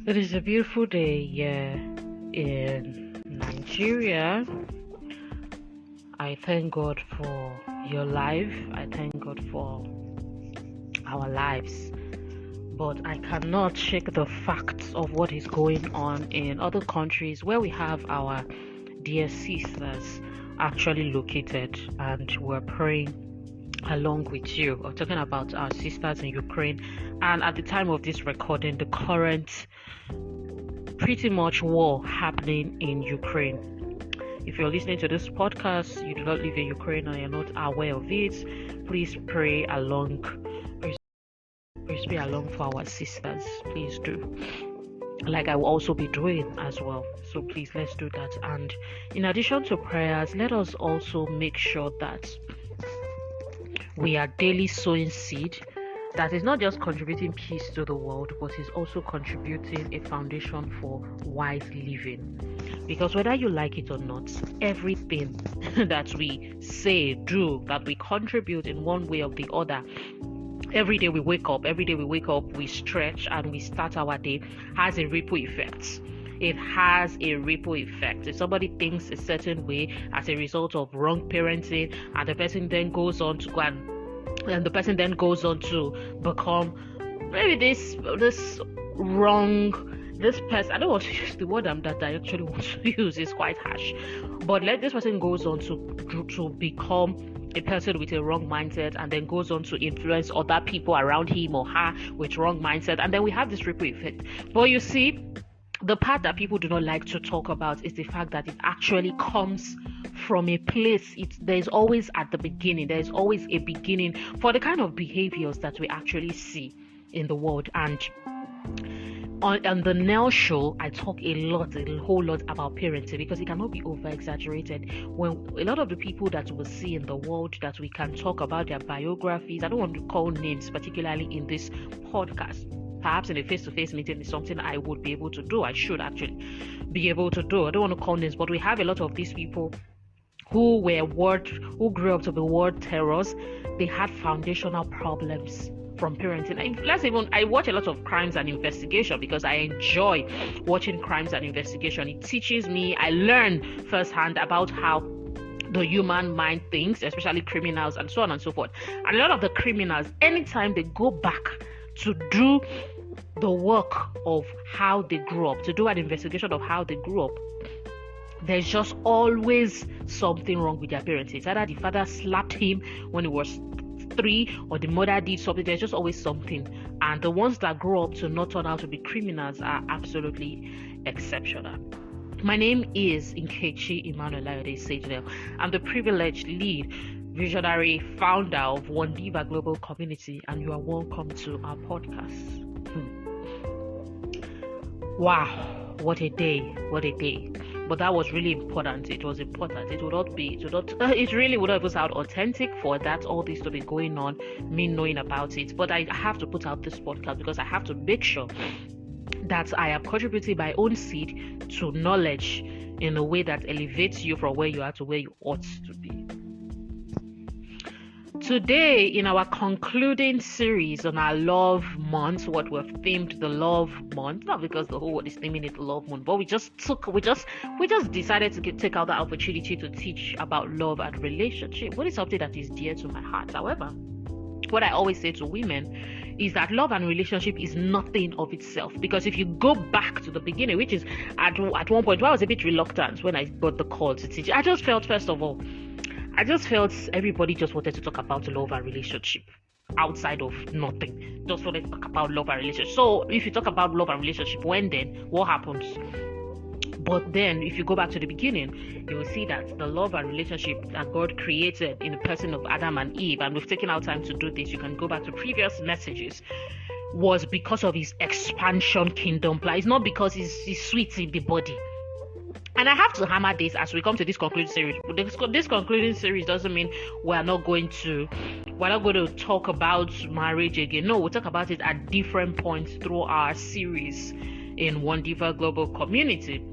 It is a beautiful day here in Nigeria. I thank God for your life. I thank God for our lives. But I cannot shake the facts of what is going on in other countries where we have our dear sisters actually located, and we're praying along with you. We're talking about our sisters in Ukraine, and at the time of this recording, the current pretty much war happening in Ukraine. If you're listening to this podcast, you do not live in Ukraine or you're not aware of it, please pray along. Please pray along for our sisters. Please do. Like I will also be doing as well. So please, let's do that. And in addition to prayers, let us also make sure that we are daily sowing seed that is not just contributing peace to the world, but is also contributing a foundation for wise living. Because whether you like it or not, everything that we say, do, that we contribute in one way or the other, every day we wake up, we stretch and we start our day, has a ripple effect. It has a ripple effect. If somebody thinks a certain way as a result of wrong parenting, and the person then goes on to go and the person then goes on to become maybe this person, I don't want to use the word that I actually want to use, is quite harsh, but let this person goes on to become a person with a wrong mindset, and then goes on to influence other people around him or her with wrong mindset, and then we have this ripple effect. But you see, the part that people do not like to talk about is the fact that it actually comes from a place. There's always at the beginning. There's always a beginning for the kind of behaviors that we actually see in the world. And on the Nell show, I talk a whole lot about parenting, because it cannot be over exaggerated. When a lot of the people that we see in the world that we can talk about their biographies, I don't want to call names particularly in this podcast. Perhaps in a face-to-face meeting is something I would be able to do. I should actually be able to do. I don't want to call names, but we have a lot of these people who grew up to be word terrors. They had foundational problems from parenting. I watch a lot of crimes and investigation because I enjoy watching crimes and investigation. It teaches me, I learn firsthand about how the human mind thinks, especially criminals and so on and so forth. And a lot of the criminals, anytime they go back to do the work of how they grew up, to do an investigation of how they grew up, there's just always something wrong with their parents. It's either the father slapped him when he was 3, or the mother did something. There's just always something. And the ones that grow up to not turn out to be criminals are absolutely exceptional. My name is Nkechi Emmanuel Sejnel. I'm the privileged lead visionary founder of Wondiva Global Community, and you are welcome to our podcast. Wow, what a day. But that was really important. It was important. It really would not sound authentic for that, all this to be going on, me knowing about it. But I have to put out this podcast because I have to make sure that I am contributing my own seed to knowledge in a way that elevates you from where you are to where you ought to be. Today, in our concluding series on our Love Month, what we've themed the Love Month, not because the whole world is naming it Love Month, but we just decided to take out the opportunity to teach about love and relationship. What is something that is dear to my heart. However, what I always say to women is that love and relationship is nothing of itself. Because if you go back to the beginning, which is at one point, I was a bit reluctant when I got the call to teach. I just felt everybody just wanted to talk about love and relationship outside of nothing. Just wanted to talk about love and relationship. So if you talk about love and relationship, what happens? But then if you go back to the beginning, you will see that the love and relationship that God created in the person of Adam and Eve, and we've taken our time to do this, you can go back to previous messages, was because of his expansion kingdom plan. It's not because he's sweet in the body. And I have to hammer this as we come to this concluding series. This concluding series doesn't mean we're not going to talk about marriage again. No, we'll talk about it at different points through our series in Wondiva Global Community.